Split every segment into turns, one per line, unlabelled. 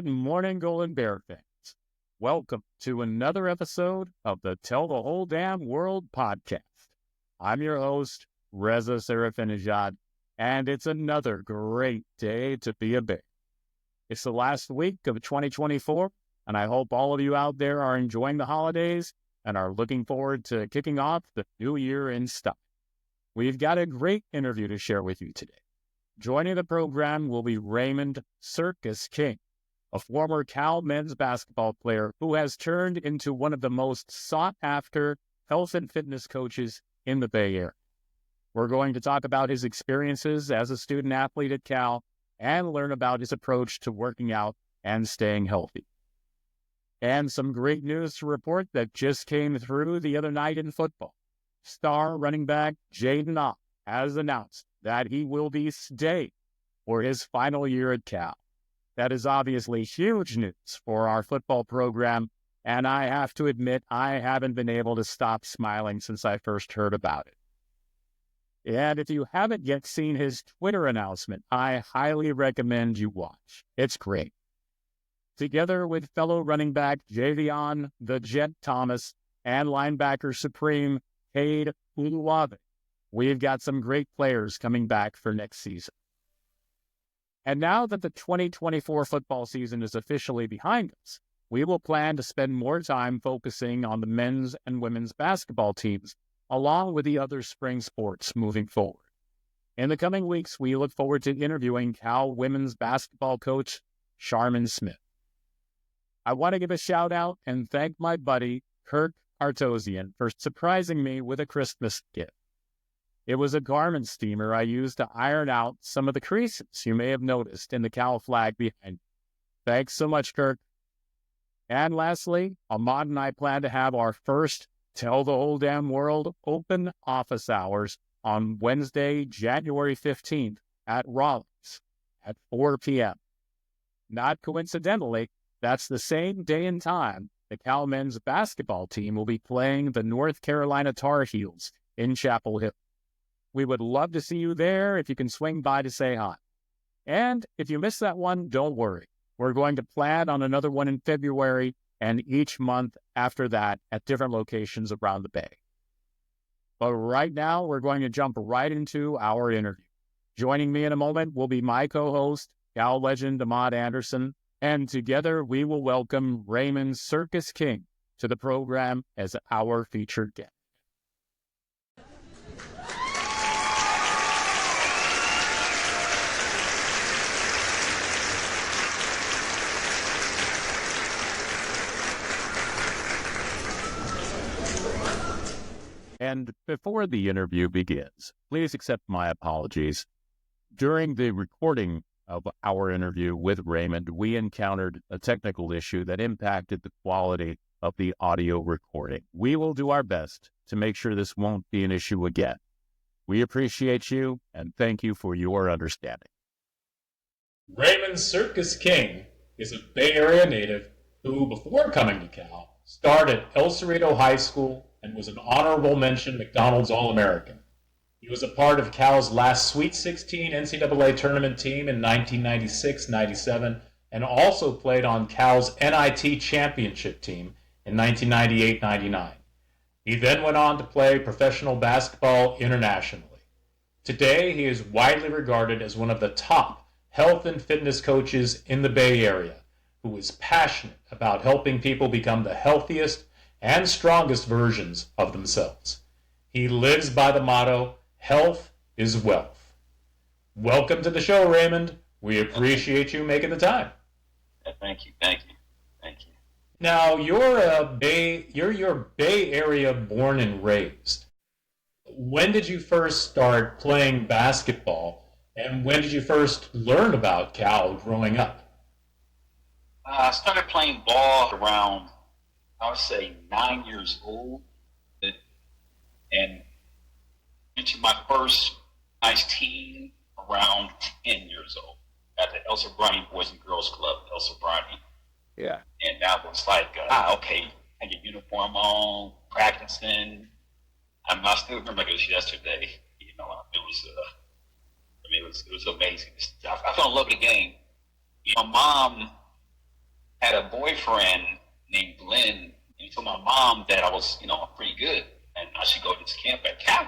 Good morning, Golden Bear fans. Welcome to another episode of the Tell the Whole Damn World podcast. I'm your host, Reza Serafinejad, and it's another great day to be a Bear. It's the last week of 2024, and I hope all of you out there are enjoying the holidays and are looking forward to kicking off the new year in style. We've got a great interview to share with you today. Joining the program will be Raymond Circus King, a former Cal men's basketball player who has turned into one of the most sought-after health and fitness coaches in the Bay Area. We're going to talk about his experiences as a student athlete at Cal and learn about his approach to working out and staying healthy. And some great news to report that just came through the other night in football. Star running back Jaden Ott has announced that he will be staying for his final year at Cal. That is obviously huge news for our football program, and I have to admit I haven't been able to stop smiling since I first heard about it. And if you haven't yet seen his Twitter announcement, I highly recommend you watch. It's great. Together with fellow running back Javion the Jet Thomas and linebacker Supreme Cade Uluwave, we've got some great players coming back for next season. And now that the 2024 football season is officially behind us, we will plan to spend more time focusing on the men's and women's basketball teams, along with the other spring sports moving forward. In the coming weeks, we look forward to interviewing Cal women's basketball coach Sharman Smith. I want to give a shout out and thank my buddy Kirk Artosian for surprising me with a Christmas gift. It was a garment steamer I used to iron out some of the creases you may have noticed in the Cal flag behind me. Thanks so much, Kirk. And lastly, Ahmad and I plan to have our first Tell the Whole Damn World open office hours on Wednesday, January 15th at Raleigh's at 4 p.m. Not coincidentally, that's the same day and time the Cal men's basketball team will be playing the North Carolina Tar Heels in Chapel Hill. We would love to see you there if you can swing by to say hi. And if you missed that one, don't worry. We're going to plan on another one in February and each month after that at different locations around the Bay. But right now, we're going to jump right into our interview. Joining me in a moment will be my co-host, Cal legend Ahmad Anderson, and together we will welcome Raymond Circus King to the program as our featured guest. And before the interview begins, please accept my apologies. During the recording of our interview with Raymond, we encountered a technical issue that impacted the quality of the audio recording. We will do our best to make sure this won't be an issue again. We appreciate you and thank you for your understanding. Raymond Circus King is a Bay Area native who, before coming to Cal, starred at El Cerrito High School and was an honorable mention McDonald's All-American. He was a part of Cal's last Sweet 16 NCAA tournament team in 1996-97 and also played on Cal's NIT Championship team in 1998-99. He then went on to play professional basketball internationally. Today, he is widely regarded as one of the top health and fitness coaches in the Bay Area, who is passionate about helping people become the healthiest and strongest versions of themselves. He lives by the motto, health is wealth. Welcome to the show, Raymond. We appreciate you making the time.
Thank you.
Now, you're Bay Area born and raised. When did you first start playing basketball, and when did you first learn about Cal growing up?
I started playing ball around, I would say, 9 years old, and into my first nice team around 10 years old at the El Sobrani Boys and Girls Club, El Sobrani.
Yeah.
And that was like, okay, had your uniform on, practicing. I still remember like it was yesterday. You know, it was amazing. I fell in love with the game. My mom had a boyfriend named Glenn, and he told my mom that I was, pretty good, and I should go to this camp at Cal.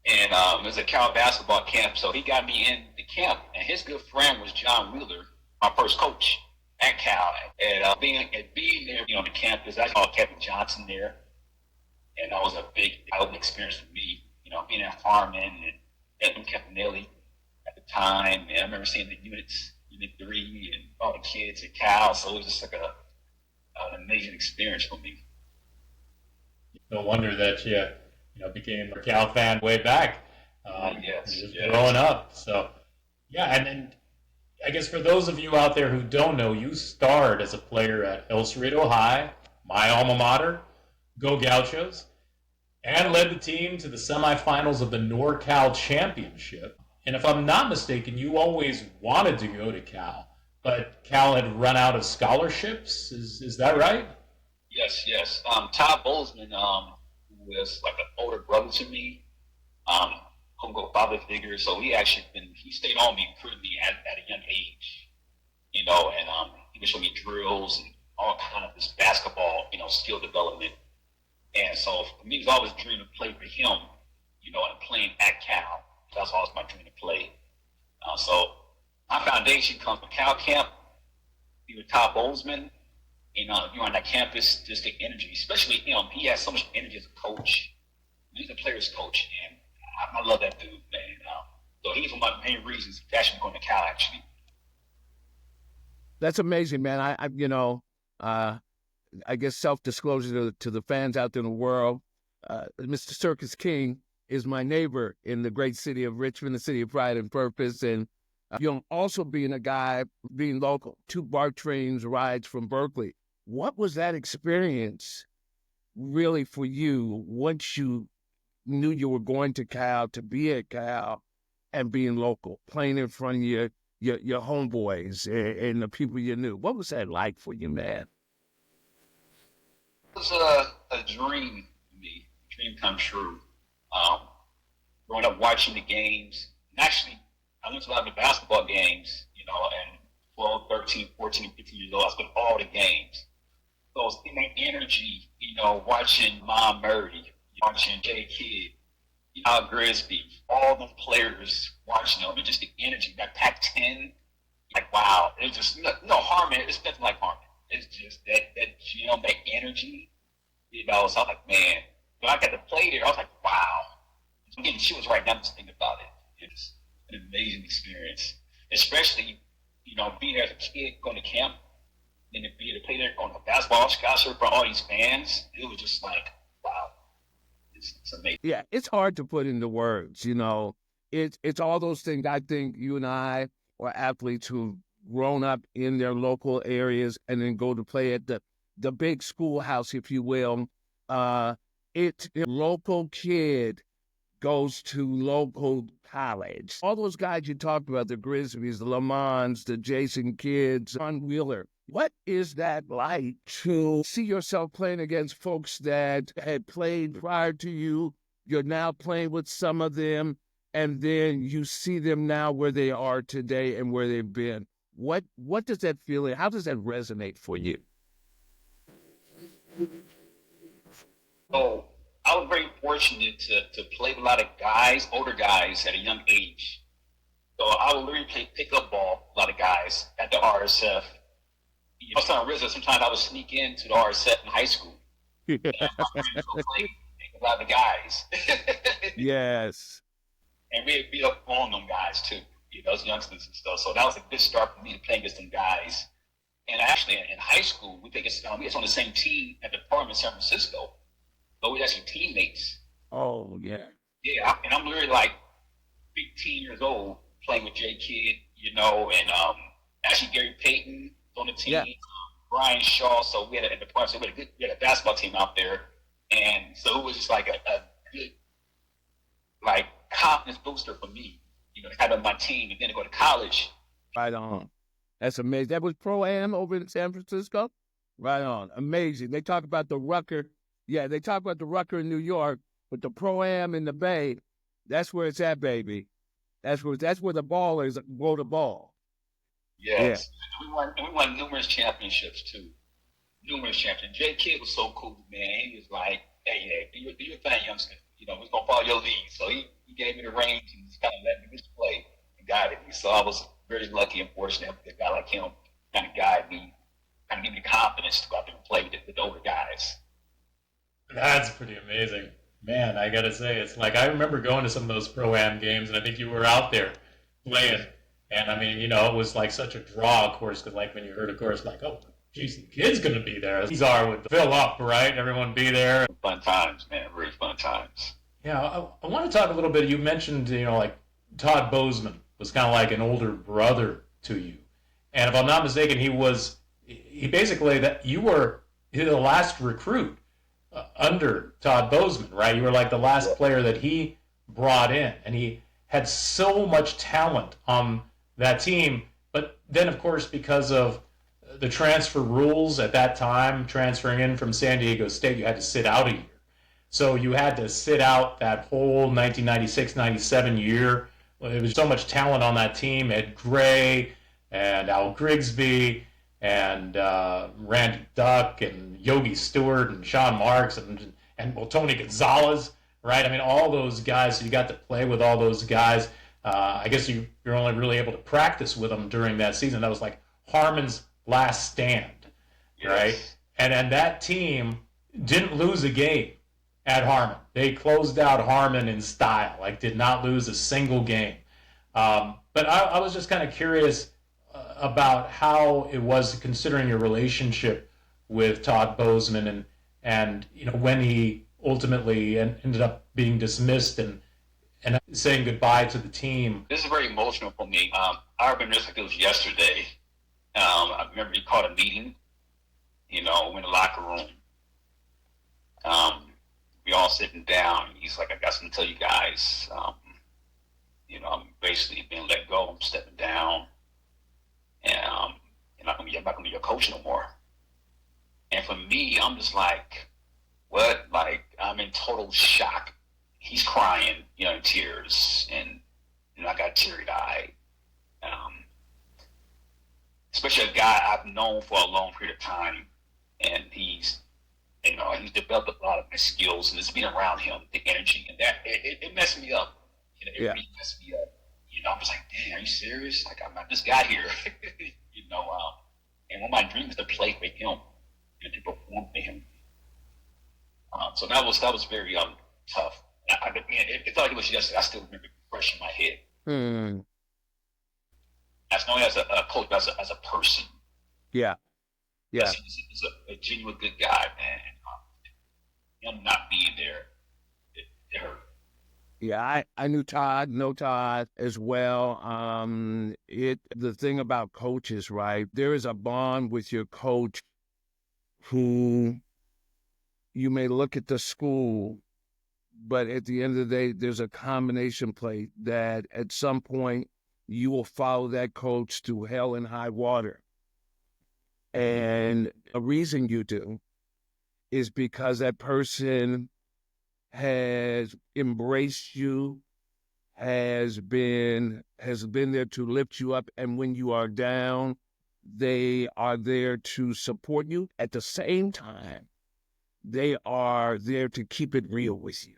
And it was a Cal basketball camp, so he got me in the camp, and his good friend was John Wheeler, my first coach at Cal. And being there, on the campus, I saw Kevin Johnson there, and that was a big eye-opening experience for me, being at Harmon and Edmund Campanelli at the time, and I remember seeing the Unit 3 and all the kids at Cal, so it was just like an amazing experience for me.
No wonder that you became a Cal fan way back.
Yes.
Growing up. So, yeah, and I guess for those of you out there who don't know, you starred as a player at El Cerrito High, my alma mater, Go Gauchos, and led the team to the semifinals of the NorCal Championship. And if I'm not mistaken, you always wanted to go to Cal, but Cal had run out of scholarships. Is that right?
Yes. Todd Bozeman, who was like an older brother to me, Congo father figure, so he stayed on me and recruited me at a young age, and he would show me drills and all kind of this basketball, skill development. And so for me, it was always a dream to play for him, and playing at Cal. That's always my dream to play. So my foundation comes from Cal camp, be with Todd Bozeman. You're on that campus, just the energy, especially him. He has so much energy as a coach. He's a player's coach, and I love that dude, man. So he's one of my main reasons for actually going to Cal, actually.
That's amazing, man. I guess self-disclosure to the fans out there in the world, Mr. Circus King is my neighbor in the great city of Richmond, the city of pride and purpose. And also being a guy, being local, 2 BART trains rides from Berkeley. What was that experience really for you once you knew you were going to Cal, to be at Cal and being local, playing in front of your homeboys and the people you knew? What was that like for you, man?
It was a dream for me, a dream come true. Growing up watching the games, and actually I went to a lot of the basketball games, and 12, 13, 14, 15 years old, I spent all the games. So in that energy, watching Mom Murray, watching Jay Kidd, Al Grisby, all the players watching them, and just the energy, that Pac-10, like, wow. It's just, Harmon, it's nothing like Harmon. It's just that gym, that energy, so I was like, man, when I got to play there, I was like, wow. I'm getting chills right now just thinking about it. It's an amazing experience, especially, being there as a kid, going to camp, and to be able to play there on a basketball scholarship for all these fans. It was just like, wow. It's amazing.
Yeah, it's hard to put into words, It's all those things. I think you and I are athletes who've grown up in their local areas and then go to play at the big schoolhouse, if you will. It's a local kid goes to local college. All those guys you talked about, the Grizzlies, the Lamons, the Jason Kidds, John Wheeler. What is that like to see yourself playing against folks that had played prior to you? You're now playing with some of them, and then you see them now where they are today and where they've been. What does that feel? How does that resonate for you?
Oh, I was very fortunate to play with a lot of guys, older guys at a young age. So I would literally play pickup ball with a lot of guys at the RSF. I was on Reza, sometimes I would sneak into the RSF in high school. And my friends would play with a lot of the guys.
Yes.
And we'd beat up on them guys too, those youngsters and stuff. So that was a good start for me to play against them guys. And actually, in high school, we was on the same team at the farm in San Francisco. But we were actually teammates.
Oh, yeah.
Yeah, and I'm literally like 15 years old playing with Jay Kidd, and actually Gary Payton was on the team, yeah. Brian Shaw. So we had a basketball team out there, and so it was just like a good, like, confidence booster for me, to have on my team and then to go to college.
Right on. That's amazing. That was Pro-Am over in San Francisco? Right on. Amazing. They talk about the Rucker. Yeah, they talk about the Rucker in New York, but the Pro-Am in the Bay, that's where it's at, baby. That's where the ballers go to ball. Yeah.
Yes. We won numerous championships too. Numerous championships. Jay Kidd was so cool, man. He was like, hey, do your thing, youngster. We're gonna follow your lead. So he gave me the reins and just kind of let me just play and guided me. So I was very lucky and fortunate with a guy like him kind of guide me, kind of give me the confidence to go out there and play with the older guys.
That's pretty amazing. Man, I gotta say, it's like I remember going to some of those pro-am games, and I think you were out there playing. And I mean, it was like such a draw, of course, because like when you heard, of course, like, oh, geez, the kid's gonna be there. These would fill up, right? Everyone be there.
Fun times, man. Really fun times.
Yeah, I want to talk a little bit. You mentioned, like Todd Bozeman was kind of like an older brother to you, and if I'm not mistaken, he basically that you were the last recruit under Todd Bozeman, right? You were like the last player that he brought in, and he had so much talent on that team. But then, of course, because of the transfer rules at that time, transferring in from San Diego State, you had to sit out a year. So you had to sit out that whole 1996-97 year. There was so much talent on that team. Ed Gray and Al Grigsby and Randy Duck and Yogi Stewart and Sean Marks and Tony Gonzalez, right? I mean, all those guys. So you got to play with all those guys. I guess you're only really able to practice with them during that season. That was like Harmon's last stand, right? Yes. And that team didn't lose a game at Harmon. They closed out Harmon in style, like did not lose a single game. But I was just kind of curious about how it was, considering your relationship with Todd Bozeman and when he ultimately ended up being dismissed and saying goodbye to the team.
This is very emotional for me. I remember this like it was yesterday. I remember he called a meeting, in the locker room. We all sitting down. He's like, I got something to tell you guys. I'm basically being let go. I'm stepping down. And I'm not going to be your coach no more. And for me, I'm just like, what? Like, I'm in total shock. He's crying, in tears. And, I got teary-eyed. Especially a guy I've known for a long period of time. And he's developed a lot of my skills. And it's being around him, the energy. And that, it messed me up. It really messed me up. I was like, damn, are you serious? Like, I just got here. And one of my dreams is to play with him and to perform for him. So that was very tough. It felt like it was yesterday. I still remember it fresh in my head. As not only as a coach, but as a person.
Yeah. Yeah.
He's a genuine good guy, man. Him not being there, it hurt.
Yeah, I know Todd as well. The thing about coaches, right? There is a bond with your coach who you may look at the school, but at the end of the day, there's a combination play that at some point you will follow that coach through hell and high water. And the reason you do is because that person has embraced you, has been there to lift you up, and when you are down, they are there to support you. At the same time, they are there to keep it real with you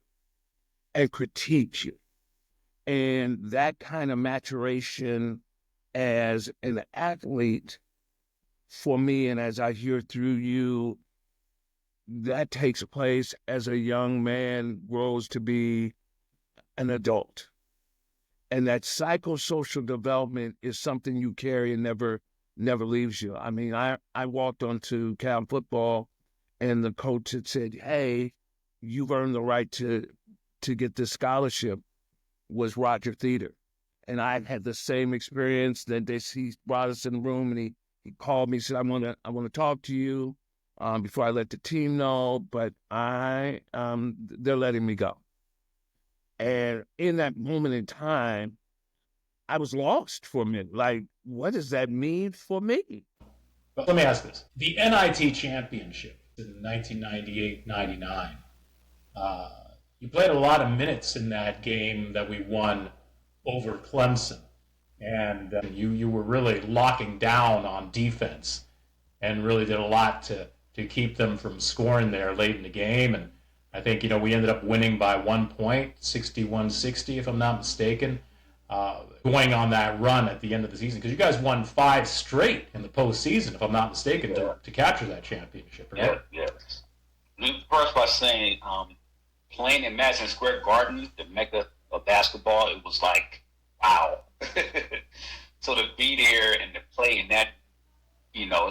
and critique you. And that kind of maturation as an athlete, for me, and as I hear through you, that takes place as a young man grows to be an adult. And that psychosocial development is something you carry and never leaves you. I mean, I walked onto Cal football and the coach had said, hey, you've earned the right to get this scholarship, was Roger Theater. And I had the same experience that he brought us in the room and he called me and said, I want to talk to you. Before I let the team know, but they're letting me go. And in that moment in time, I was lost for a minute. Like, what does that mean for me?
But let me ask this. The NIT Championship in 1998-99, you played a lot of minutes in that game that we won over Clemson. and you were really locking down on defense and really did a lot to keep them from scoring there late in the game. And I think, we ended up winning by 1 point, 61-60, if I'm not mistaken, going on that run at the end of the season. Because you guys won 5 straight in the postseason, if I'm not mistaken, to capture that championship. Right?
Yeah. First by saying, playing in Madison Square Garden, the mecca of basketball, it was like, wow. So to be there and to play in that,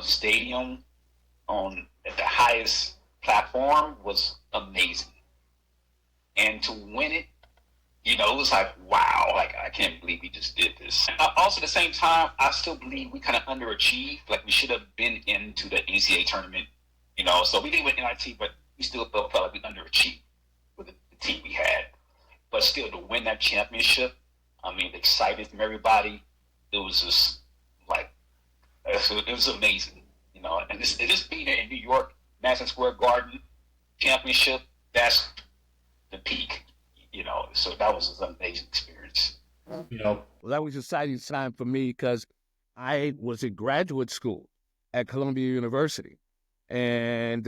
stadium at the highest platform was amazing. And to win it, it was like, wow, like I can't believe we just did this. Also at the same time, I still believe we kind of underachieved. Like we should have been into the NCAA tournament, so we didn't win NIT, but we still felt like we underachieved with the team we had. But still to win that championship, the excitement from everybody, it was just like, it was amazing. And just being there in New York, Madison Square Garden, championship, that's the peak, so that was an amazing experience.
Well, that was an exciting time for me because I was in graduate school at Columbia University. And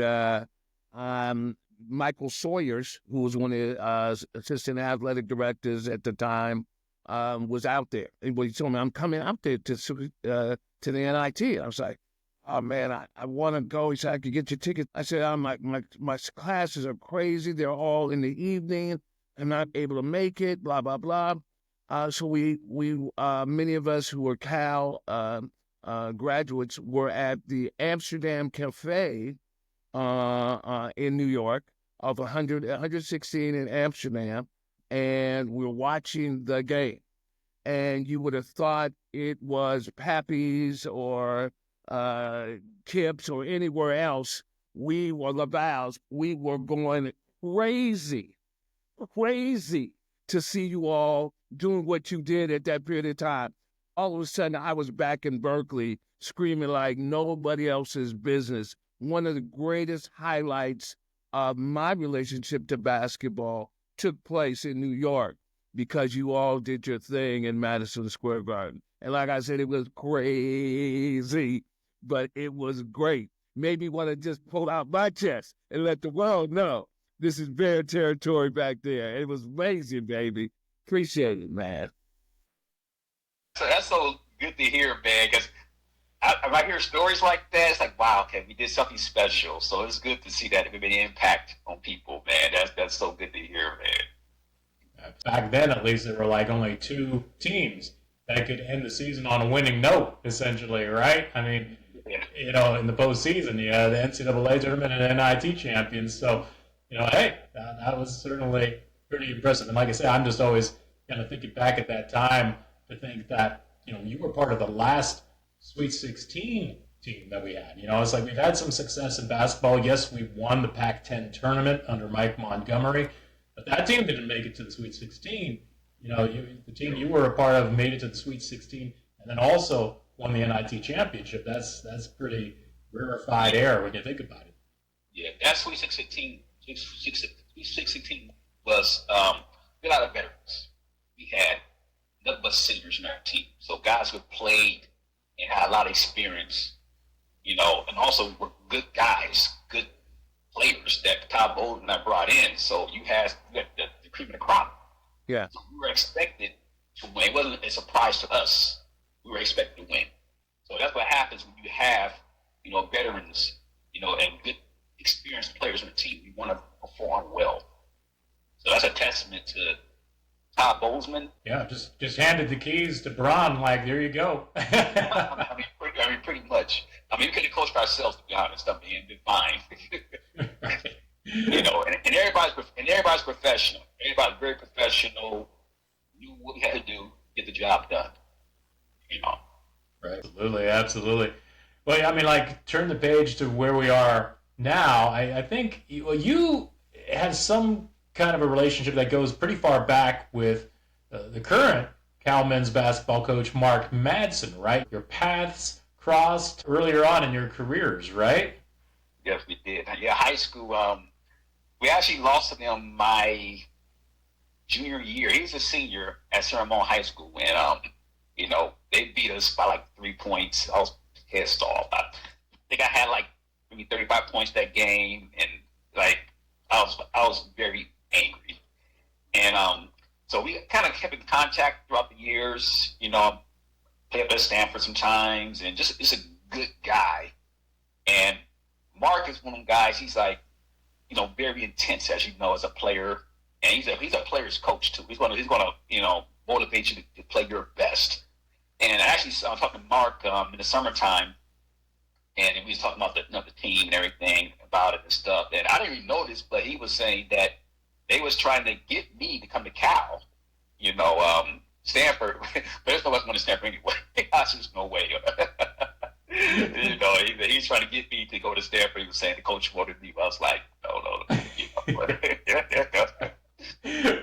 Michael Sawyers, who was one of the assistant athletic directors at the time, was out there. And he told me, I'm coming out there to the NIT. I was like, oh, man, I want to go. He said, I could get your ticket. I said, oh, my classes are crazy. They're all in the evening. I'm not able to make it, blah, blah, blah. So we many of us who were Cal graduates were at the Amsterdam Cafe in New York of 116 in Amsterdam, and we're watching the game. And you would have thought it was Pappy's or Kips or anywhere else. We were Laval's. We were going crazy to see you all doing what you did at that period of time. All of a sudden, I was back in Berkeley screaming like nobody else's business. One of the greatest highlights of my relationship to basketball took place in New York because you all did your thing in Madison Square Garden. And like I said, it was crazy, but it was great. Made me want to just pull out my chest and let the world know this is Bear territory back there. It was amazing, baby. Appreciate it, man.
So that's so good to hear, man, because when I hear stories like that, it's like, wow, okay, we did something special. So it's good to see that it made an impact on people, man. That's so good to hear, man.
Back then, at least, there were like only 2 teams that could end the season on a winning note, essentially, right? I mean, in the postseason, you had the NCAA tournament and NIT champions. So, hey, that was certainly pretty impressive. And like I said, I'm just always kind of thinking back at that time to think that, you were part of the last Sweet 16 team that we had. It's like we've had some success in basketball. Yes, we won the Pac-10 tournament under Mike Montgomery, but that team didn't make it to the Sweet 16. The team you were a part of made it to the Sweet 16 and then also won the NIT Championship. That's pretty rarefied air when you think about it.
Yeah, that Sweet 16 was a lot of veterans. We had nothing but seniors in our team. So guys who played and had a lot of experience, and also were good guys, good players that Todd Bowden I brought in. So you had the cream of the crop.
Yeah.
So we were expected to win. It wasn't a surprise to us. We were expected to win. So that's what happens when you have, veterans, and good experienced players on the team. You want to perform well. So that's a testament to Todd Bozeman.
Yeah, just handed the keys to Braun, like, there you go.
Pretty much. We could have coached ourselves, to be honest. It'd been fine. And everybody's professional. Everybody's very professional. Knew what we had to do to get the job done.
Right. Absolutely. Well, turn the page to where we are now. I think you had some kind of a relationship that goes pretty far back with the current Cal men's basketball coach, Mark Madsen, right? Your paths crossed earlier on in your careers, right?
Yes, we did. Yeah, high school. We actually lost to him my junior year. He was a senior at Ceremon High School, and they beat us by like 3 points. I was pissed off. I think I had like maybe 35 points that game, and like I was very angry. And so we kind of kept in contact throughout the years. Played up at Stanford sometimes, and just a good guy. And Mark is one of them guys. He's like, very intense, as you know, as a player, and he's a player's coach too. He's gonna motivate you to play your best. And actually, I was talking to Mark in the summertime, and we was talking about the team and everything about it and stuff. And I didn't even know this, but he was saying that they was trying to get me to come to Cal, Stanford. But there's no one going to Stanford anyway. Gosh, there's no way. He's trying to get me to go to Stanford. He was saying the coach wanted me. I was like, no.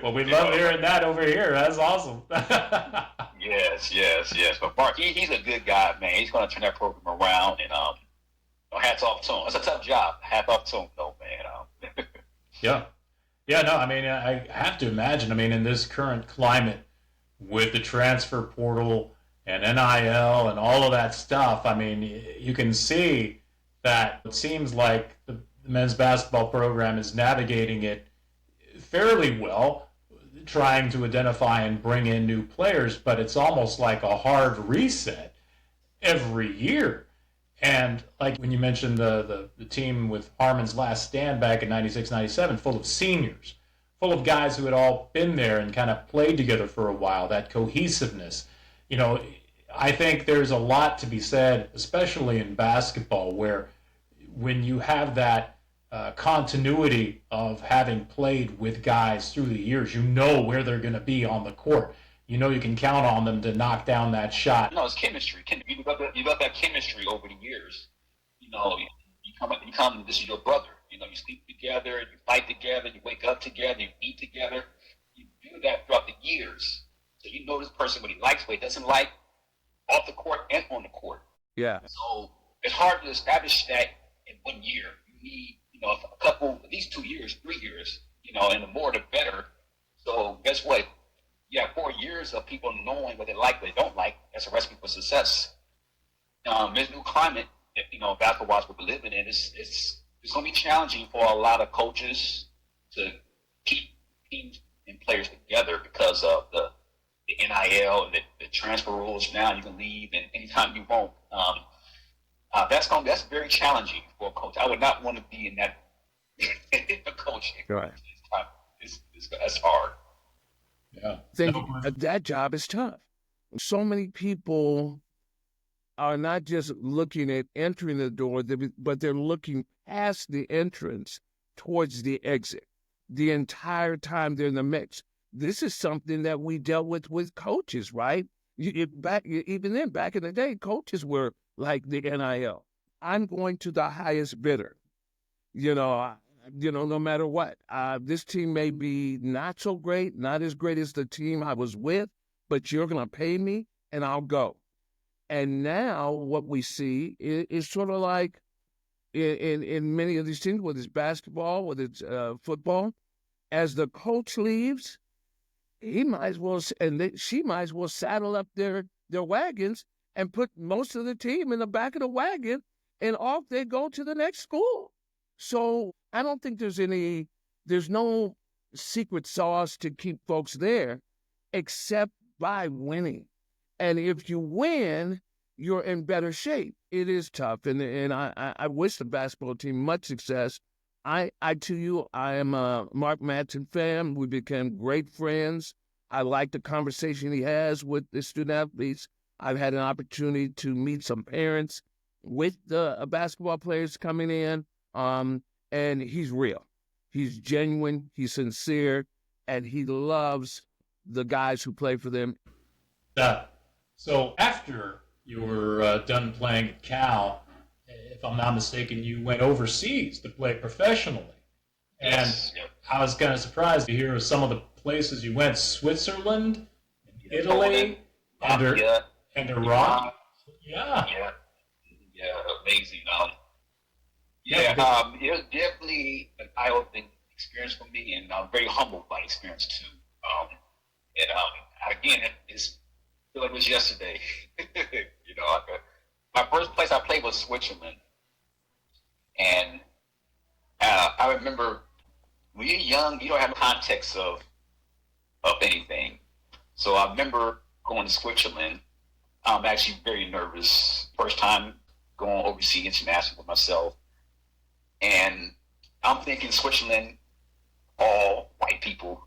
Well, we love hearing that over here. That's awesome.
Yes. But Mark, he's a good guy, man. He's going to turn that program around, and hats off to him. It's a tough job. Hats off to him, though, man.
Yeah. No. I mean, I have to imagine. I mean, in this current climate, with the transfer portal and NIL and all of that stuff, I mean, you can see that it seems like the men's basketball program is navigating it fairly well, trying to identify and bring in new players, but it's almost like a hard reset every year. And like when you mentioned the team with Harmon's last stand back in 96, 97, full of seniors, full of guys who had all been there and kind of played together for a while, that cohesiveness. I think there's a lot to be said, especially in basketball, where when you have that continuity of having played with guys through the years, where they're going to be on the court. You can count on them to knock down that shot.
No, it's chemistry. You got that chemistry over the years. You come. This is your brother. You sleep together, you fight together, you wake up together, you eat together. You do that throughout the years. So you know this person, what he likes, what he doesn't like, off the court and on the court.
Yeah.
So it's hard to establish that in 1 year. You need, a couple, at least 2 years, 3 years, and the more the better. So guess what? You have 4 years of people knowing what they like, what they don't like. That's a recipe for success. This new climate, basketball we're living in, it's going to be challenging for a lot of coaches to keep teams and players together because of the NIL and the transfer rules. Now you can leave and anytime you want. That's very challenging for a coach. I would not want to be in that coaching.
Right.
That's hard.
Yeah.
I think that job is tough. So many people are not just looking at entering the door, but they're looking past the entrance towards the exit the entire time they're in the mix. This is something that we dealt with coaches, right? Even then, back in the day, coaches were like the NIL. I'm going to the highest bidder, no matter what. This team may be not so great, not as great as the team I was with, but you're going to pay me and I'll go. And now what we see is sort of like in many of these teams, whether it's basketball, whether it's football, as the coach leaves, he might as well, she might as well saddle up their wagons and put most of the team in the back of the wagon, and off they go to the next school. So I don't think there's no secret sauce to keep folks there except by winning. And if you win, you're in better shape. It is tough, and I wish the basketball team much success. I am a Mark Madsen fan. We became great friends. I like the conversation he has with the student athletes. I've had an opportunity to meet some parents with the basketball players coming in, and he's real. He's genuine, he's sincere, and he loves the guys who play for them.
So after you were done playing at Cal, if I'm not mistaken, you went overseas to play professionally. And
Yes.
I was kind of surprised to hear of some of the places you went: Switzerland, Italy, and Iran. Yeah.
Amazing.
Yeah,
it was definitely an eye-opening experience for me, and I'm very humbled by the experience too. Again, it's feel like it was yesterday. My first place I played was Switzerland, and I remember when you're young, you don't have context of anything. So I remember going to Switzerland. I'm actually very nervous. First time going overseas international with myself, and I'm thinking Switzerland, all white people,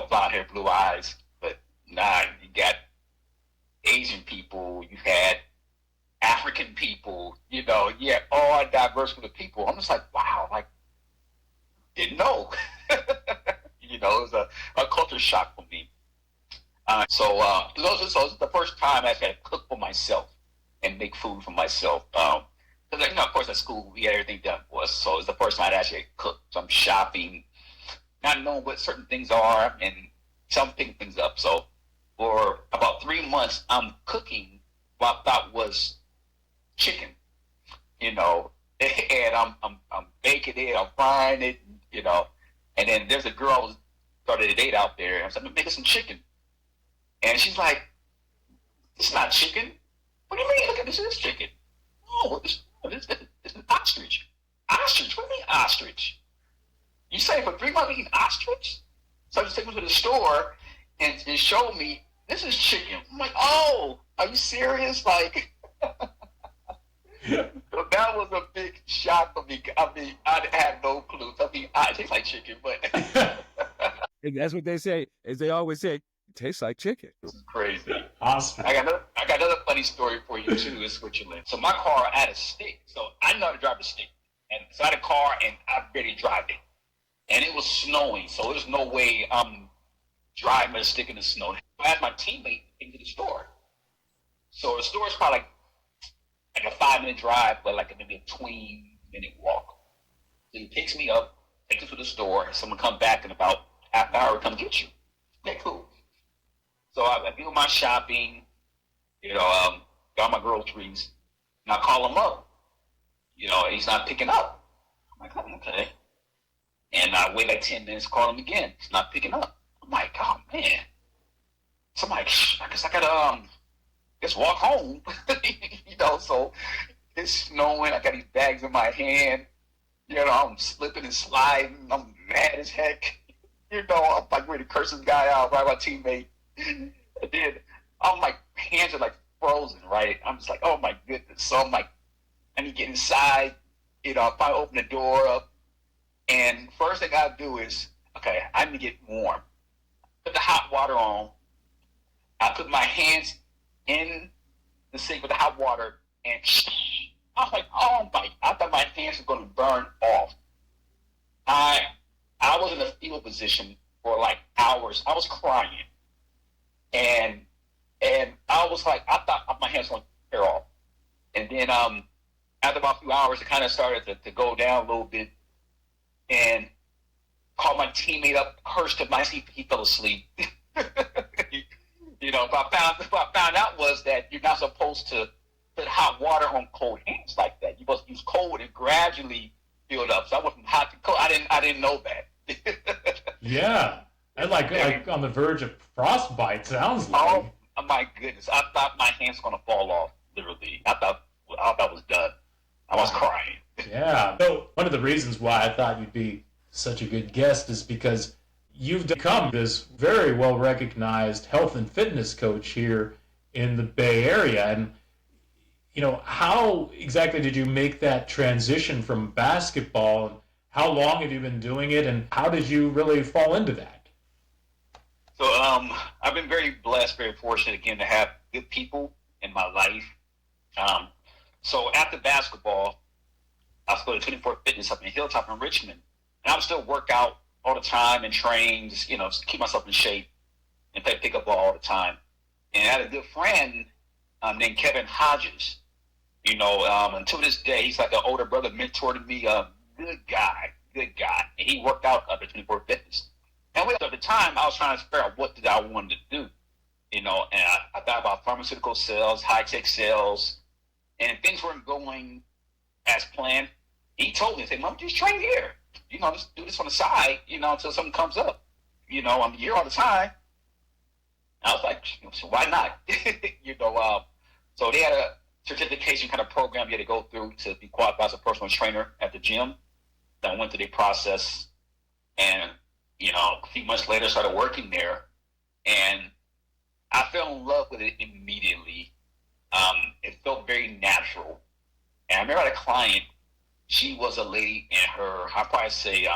blonde hair, blue eyes, but nah, you got Asian people, you had African people, all diverse group of people. I'm just like, wow, like, didn't know. It was a culture shock for me. So this is the first time I actually had to cook for myself and make food for myself. Because, of course, at school, we had everything done for us. So it's the first time I actually cooked. So I'm shopping, not knowing what certain things are, and some picking things up. So for about 3 months, I'm cooking what I thought was chicken, and I'm baking it, I'm frying it, and then there's a girl I was started a date out there, and I said, I'm making some chicken. And she's like, it's not chicken. What do you mean? Look at this, it's chicken. No, this is ostrich. Ostrich? What do you mean ostrich? You say for 3 months eating ostrich? So I just took me to the store and showed me, this is chicken. I'm like, oh, are you serious? Like, so that was a big shock for me. I mean, I had no clue. I mean, it tastes like chicken, but...
And that's what they say, is they always say, it tastes like chicken.
This is crazy.
Awesome.
I got another funny story for you, too, in Switzerland. So my car had a stick. So I know how to drive a stick. And so I had a car, and I barely drive it. And it was snowing, so there's no way I'm driving a stick in the snow. I had my teammate into the store. So the store is probably like a 5-minute drive, but like maybe a 20-minute walk. So he picks me up, takes me to the store, someone come back in about half an hour to come get you. Okay, cool. So I do my shopping, got my groceries, and I call him up. And he's not picking up. I'm like, oh, okay. And I wait like 10 minutes, call him again. He's not picking up. I'm like, oh, man. So I'm like, I guess I gotta just walk home. So it's snowing. I got these bags in my hand. I'm slipping and sliding. I'm mad as heck. I'm like ready to curse this guy out, right? My teammate. And then I'm like, hands are like frozen, right? I'm just like, oh my goodness. So I'm like, I need to get inside. If I open the door up, and first thing I do is, okay, I need to get warm. Put the hot water on. I put my hands in the sink with the hot water, and I was like, oh my! I thought my hands were going to burn off. I was in a fetal position for like hours. I was crying, and I was like, I thought my hands were going to tear off. And then after about a few hours, it kind of started to go down a little bit, and called my teammate up, cursed him. He fell asleep. What I found out was that you're not supposed to put hot water on cold hands like that. You're supposed to use cold and gradually build up. So I went from hot to cold. I didn't know that.
Yeah. And like on the verge of frostbite, sounds like.
Oh my goodness. I thought my hands were going to fall off, literally. I thought I was done. I was crying.
Yeah. So one of the reasons why I thought you'd be such a good guest is because you've become this very well-recognized health and fitness coach here in the Bay Area. And, how exactly did you make that transition from basketball? How long have you been doing it, and how did you really fall into that?
So I've been very blessed, very fortunate, again, to have good people in my life. So after basketball, I was going to 24 Fitness up in Hilltop in Richmond. And I would still work out all the time and train, just, keep myself in shape and play pickup ball all the time. And I had a good friend named Kevin Hodges. And to this day, he's like an older brother, mentor to me, good guy. And he worked out up at 24 Fitness. And at the time, I was trying to figure out what did I want to do. And I thought about pharmaceutical sales, high-tech sales, and things weren't going as planned. He told me, he said, Mom, just train here. Just do this on the side, until something comes up. I'm here all the time. I was like, so why not? So they had a certification kind of program you had to go through to be qualified as a personal trainer at the gym. Then I went through the process, and a few months later, started working there, and I fell in love with it immediately. It felt very natural. And I remember I had a client. She was a lady in her, I'd probably say,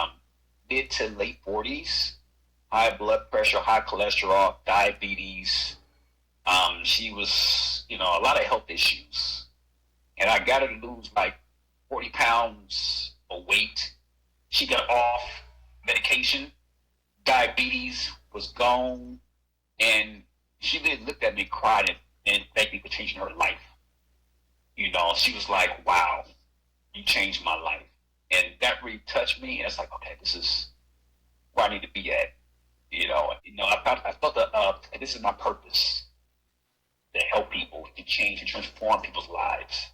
mid to late 40s, high blood pressure, high cholesterol, diabetes. She was, a lot of health issues. And I got her to lose like 40 pounds of weight. She got off medication. Diabetes was gone. And she really looked at me, cried, and thanked me for changing her life. She was like, wow, you changed my life. And that really touched me. And it's like, okay, this is where I need to be at. I felt that this is my purpose, to help people, to change and transform people's lives.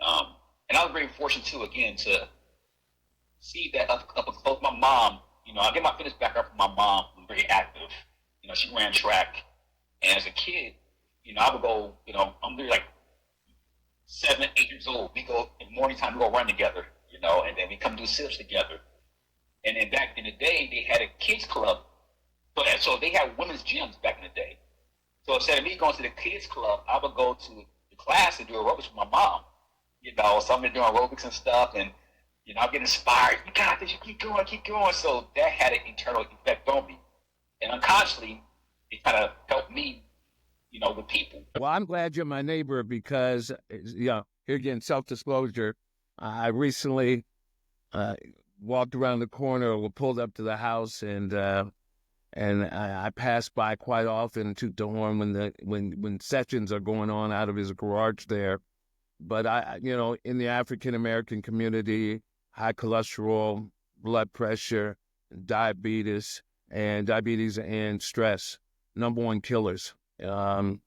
And I was very fortunate too, again, to see that up close. My mom, I get my fitness background from my mom, who was very active. She ran track. And as a kid, I would go, I'm really like 7, 8 years old. We go in the morning time, we go run together, and then we come do sit-ups together. And then back in the day, they had a kids club. So they had women's gyms back in the day. So instead of me going to the kids club, I would go to the class and do aerobics with my mom. So I'm doing aerobics and stuff, and I get inspired. You got this. You keep going. So that had an internal effect on me, and unconsciously, it kind of helped me, with people.
Well, I'm glad you're my neighbor because, here again, self-disclosure. I recently walked around the corner or pulled up to the house, and I pass by quite often to the horn when sessions are going on out of his garage there. But in the African American community, high cholesterol, blood pressure, diabetes and stress, number one killers, along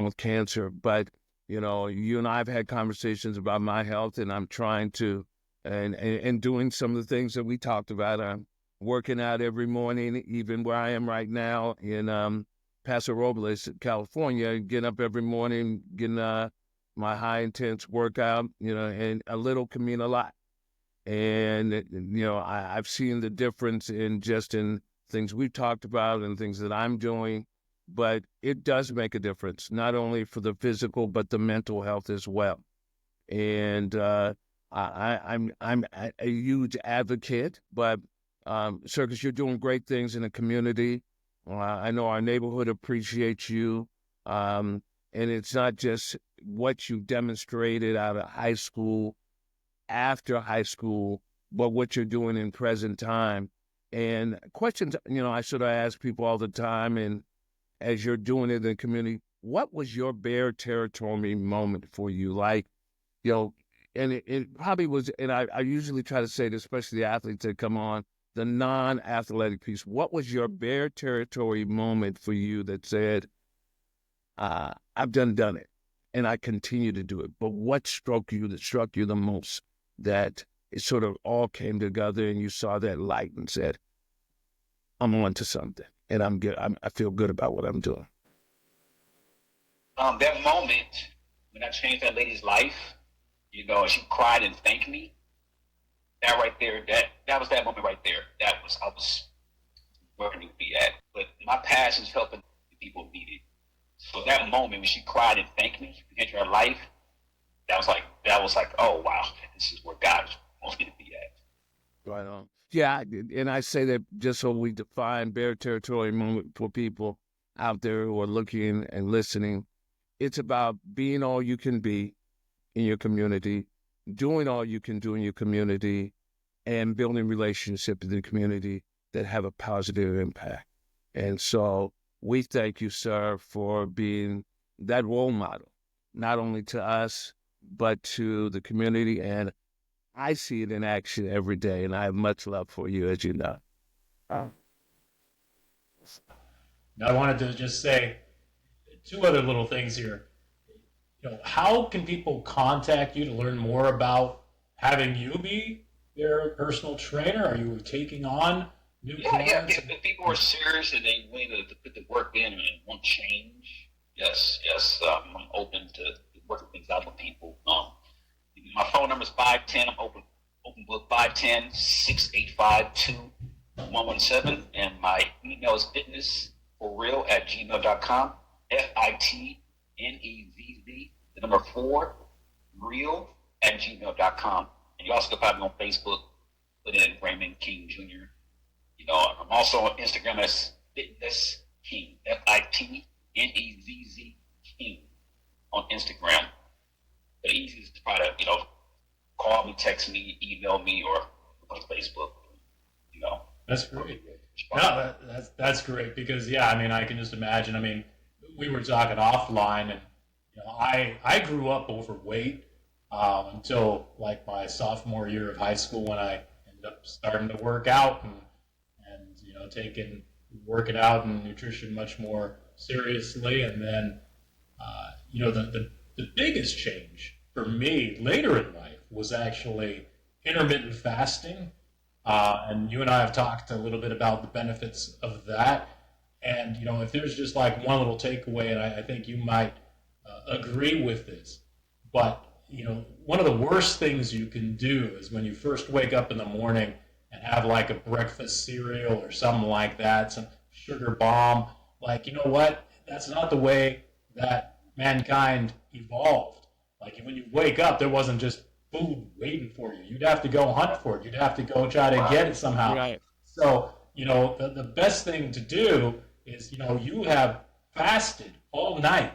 with cancer. But you and I have had conversations about my health, and I'm trying to and doing some of the things that we talked about. I'm working out every morning, even where I am right now in Paso Robles, California, getting up every morning, getting my high intense workout, and a little can mean a lot. And, I've seen the difference in things we've talked about and things that I'm doing, but it does make a difference, not only for the physical, but the mental health as well. And I'm a huge advocate, but Circus, you're doing great things in the community. I know our neighborhood appreciates you. And it's not just what you demonstrated out of high school, after high school, but what you're doing in present time. And questions, I sort of ask people all the time, and as you're doing it in the community, what was your bear territory moment for you? Like, and it probably was, and I usually try to say this, especially the athletes that come on, the non-athletic piece. What was your bear territory moment for you that said, I've done it, and I continue to do it? But what struck you the most, that it sort of all came together and you saw that light and said, I'm on to something, and I'm good. I feel good about what I'm doing.
That moment when I changed that lady's life, she cried and thanked me. That right there, that was that moment right there. I was where I need to be at. But my passion is helping the people who need it. So that moment when she cried and thanked me for changing her life, that was like, oh wow, this is where God wants me to be at.
Right on. Yeah, and I say that just so we define bear territory moment for people out there who are looking and listening. It's about being all you can be in your community, doing all you can do in your community, and building relationships in the community that have a positive impact. And so we thank you, sir, for being that role model, not only to us, but to the community. And I see it in action every day, and I have much love for you, as you know.
Now, I wanted to just say 2 other little things here. How can people contact you to learn more about having you be their personal trainer? Are you taking on new
Yeah, yeah.
clients?
If people are serious and they willing to put the work in and want change, yes, I'm open to working things out with people. My phone number is 510. I'm open book 510-685-2117, and my email is fitnessforreal@gmail.com. FITNEZZ, the number 4, real@gmail.com. And you also can find me on Facebook. Put in Raymond King Jr. I'm also on Instagram as Fitness King, FITNEZZ King on Instagram. The easiest to try to, call me, text me, email me, or on Facebook.
That's great. No, that's great because I can just imagine. We were talking offline, and I grew up overweight until like my sophomore year of high school when I ended up starting to work out and taking working out and nutrition much more seriously, and then the biggest change for me later in life was actually intermittent fasting. And you and I have talked a little bit about the benefits of that. And, if there's just like one little takeaway, and I think you might agree with this, but, one of the worst things you can do is when you first wake up in the morning and have like a breakfast cereal or something like that, some sugar bomb, like, you know what? That's not the way that mankind evolved. Like when you wake up, there wasn't just food waiting for you. You'd have to go hunt for it. You'd have to go try to get it somehow.
Right.
So, the best thing to do is, you have fasted all night.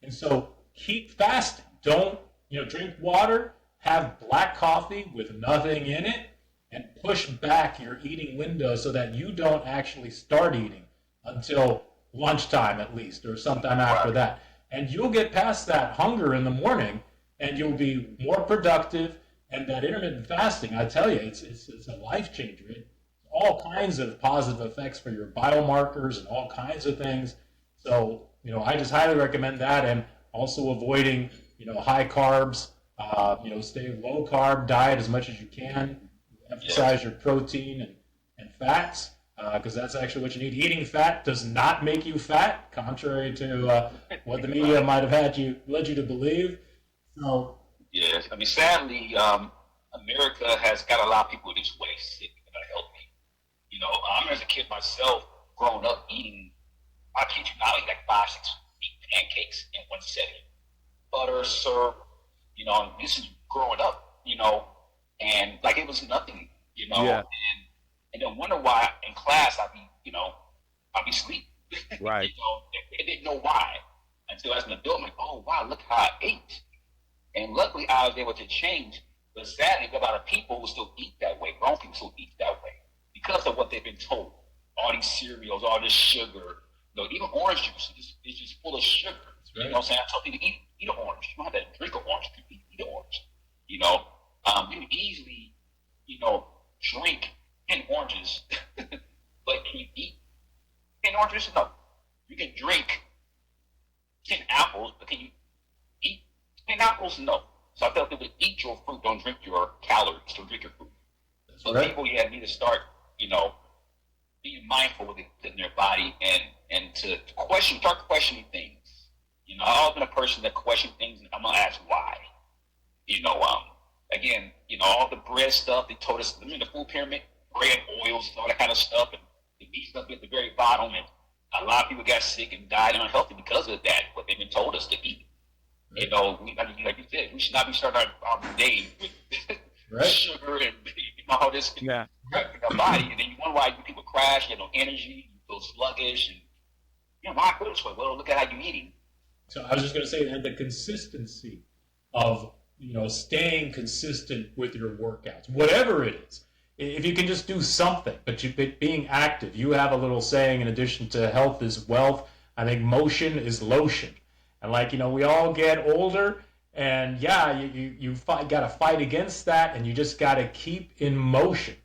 And so keep fasting. Don't, drink water, have black coffee with nothing in it, and push back your eating window so that you don't actually start eating until lunchtime at least, or sometime after that. And you'll get past that hunger in the morning, and you'll be more productive. And that intermittent fasting, I tell you, it's a life changer. It's all kinds of positive effects for your biomarkers and all kinds of things. So, I just highly recommend that, and also avoiding, high carbs. Stay low carb diet as much as you can. Emphasize your protein and fats, because that's actually what you need. Eating fat does not make you fat, contrary to what the media might have led you to believe. So,
yes, sadly, America has got a lot of people this way sick and unhealthy. I remember as a kid myself, growing up eating, I kid you not, I ate like 5-6 pancakes in one setting. Butter, syrup, and this is growing up, and like it was nothing,
Yeah.
and then wonder why in class I'd be sleeping.
Right.
They didn't know why until as an adult, I'm like, oh wow, look how I ate. And luckily I was able to change, but sadly a lot of people who still eat that way, grown people still eat that way because of what they've been told. All these cereals, all this sugar, even orange juice is just full of sugar.
right.
You know what I'm saying? I tell people eat an orange. You don't have to drink an orange. You eat an orange. You can easily, drink 10 oranges, but can you eat 10 oranges? No. You can drink 10 apples, but can you eat 10 apples? No. So I tell people eat your fruit, don't drink your calories, don't drink your fruit.
That's
So
right.
people need to start, being mindful of it in their body and to start questioning things. I've always been a person that questions things, and I'm gonna ask why. Again, all the bread stuff they told us, the food pyramid, bread, oils, all that kind of stuff, and the meat stuff at the very bottom, and a lot of people got sick and died unhealthy because of that. What they've been told us to eat.
Right.
Like you said, we should not be starting our day with
Right.
sugar and all this
Yeah.
in our body, and then you wonder why people crash, you have no energy, you feel sluggish, and why I feel this way? Well, look at how you're eating.
So I was just going to say that the consistency of, staying consistent with your workouts, whatever it is. If you can just do something, but being active, you have a little saying in addition to health is wealth. I think motion is lotion. And we all get older, and you got to fight against that, and you just got to keep in motion.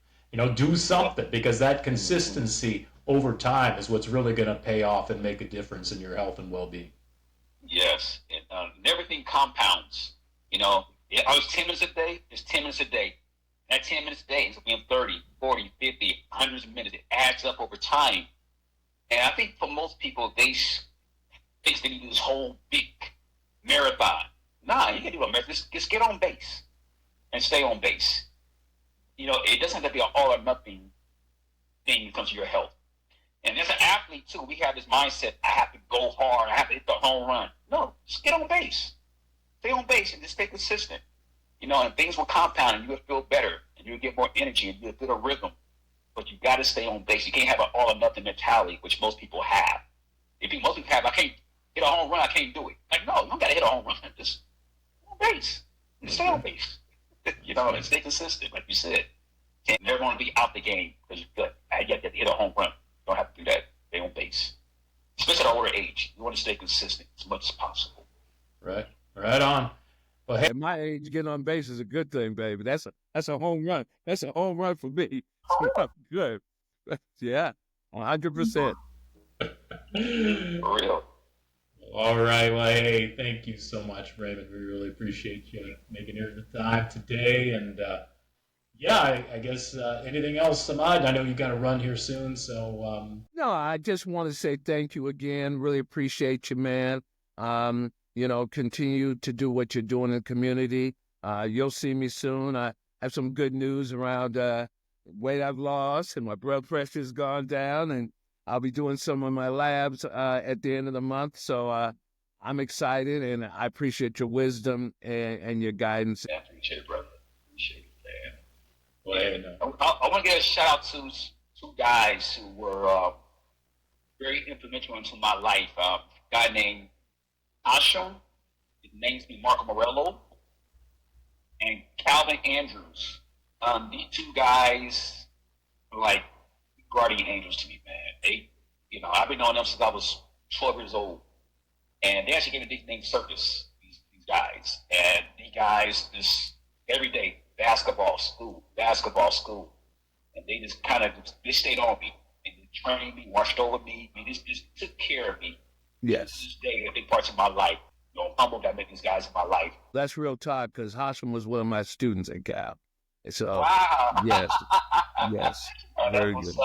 Do something, because that consistency over time is what's really going to pay off and make a difference in your health and well-being.
Yes, and everything compounds. I was 10 minutes a day. It's 10 minutes a day. That 10 minutes a day is being 30, 40, 50, hundreds of minutes. It adds up over time. And I think for most people, they think they need to do this whole big marathon. Nah, you can do a marathon. Just get on base and stay on base. It doesn't have to be an all or nothing thing when it comes to your health. And as an athlete, too, we have this mindset, I have to go hard, I have to hit the home run. No, just get on base. Stay on base and just stay consistent. And things will compound and you will feel better and you'll get more energy and you'll get a rhythm. But you got to stay on base. You can't have an all or nothing mentality, which most people have. Most people have, I can't hit a home run, I can't do it. Like, no, you don't got to hit a home run. Just on base. Just stay on base. And stay consistent, like you said. You never want to be out the game because you feel like you have to hit a home run. You don't have to do that. Stay on base. Especially at an older age. You want to stay consistent as much as possible.
Right. Right on. Well, hey.
At my age, getting on base is a good thing, baby. That's a home run. That's a home run for me. Good. Yeah, 100%.
For real.
All right. Well, hey, thank you so much, Raymond. We really appreciate you making the time today. And I guess anything else, Ahmad? I know you got to run here soon, so.
No, I just want to say thank you again. Really appreciate you, man. Continue to do what you're doing in the community. You'll see me soon. I have some good news around weight I've lost and my blood pressure's gone down, and I'll be doing some of my labs at the end of the month. So I'm excited, and I appreciate your wisdom and your guidance.
Yeah, appreciate it, brother. Appreciate it, man.
Well, hey, no.
I want to give a shout out to two guys who were very influential into my life. A guy named Asham, his name's me Marco Morello, and Calvin Andrews. These two guys are like guardian angels to me, man. They, I've been knowing them since I was 12 years old, and they actually gave me the nickname Circus. These guys, and these guys just every day basketball, school, and they just kind of they stayed on me and they trained me, watched over me, and just took care of me.
Yes.
To this day, big parts of my life. I'm humbled that I met these guys in my life.
That's real talk, because Hashim was one of my students at Cal. So,
wow.
Yes. Very good.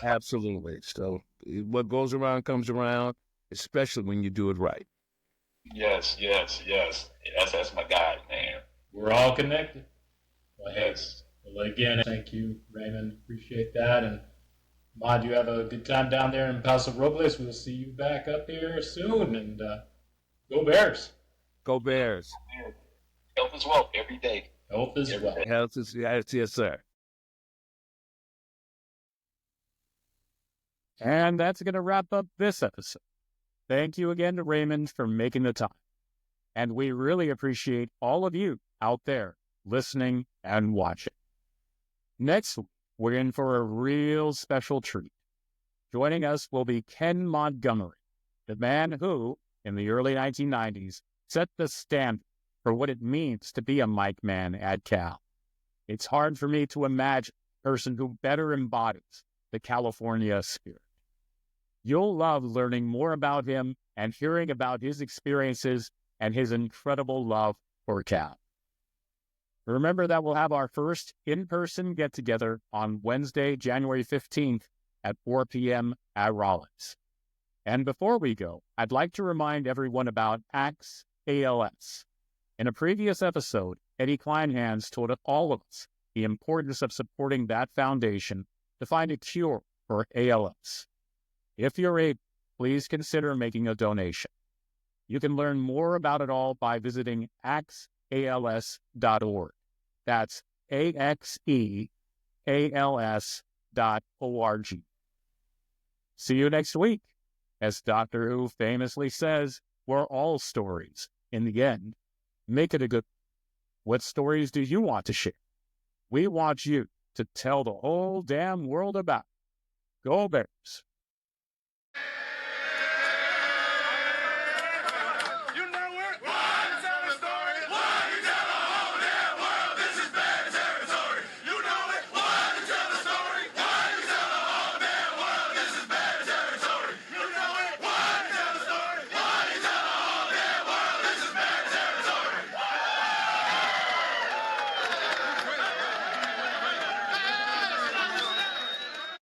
Absolutely. So, what goes around comes around, especially when you do it right.
Yes. That's my guy, man.
We're all connected. Well, yes. Well, again, thank you, Raymond. Appreciate that. And Ahmad, you have a good time down there in Paso Robles. We'll see you back up here soon. And go Bears.
Go Bears.
Health is wealth every day.
Health is wealth.
Health is, yes, sir.
And that's going to wrap up this episode. Thank you again to Raymond for making the time. And we really appreciate all of you out there listening and watching. Next week, we're in for a real special treat. Joining us will be Ken Montgomery, the man who, in the early 1990s, set the standard for what it means to be a mic man at Cal. It's hard for me to imagine a person who better embodies the California spirit. You'll love learning more about him and hearing about his experiences and his incredible love for Cal. Remember that we'll have our first in-person get-together on Wednesday, January 15th at 4 p.m. at Rollins. And before we go, I'd like to remind everyone about ACTS ALS. In a previous episode, Eddie Kleinhans told all of us the importance of supporting that foundation to find a cure for ALS. If you're able, please consider making a donation. You can learn more about it all by visiting axeals.org. That's axeals.org. See you next week. As Doctor Who famously says, we're all stories. In the end, make it a good one. What stories do you want to share? We want you to tell the whole damn world about. Go Bears.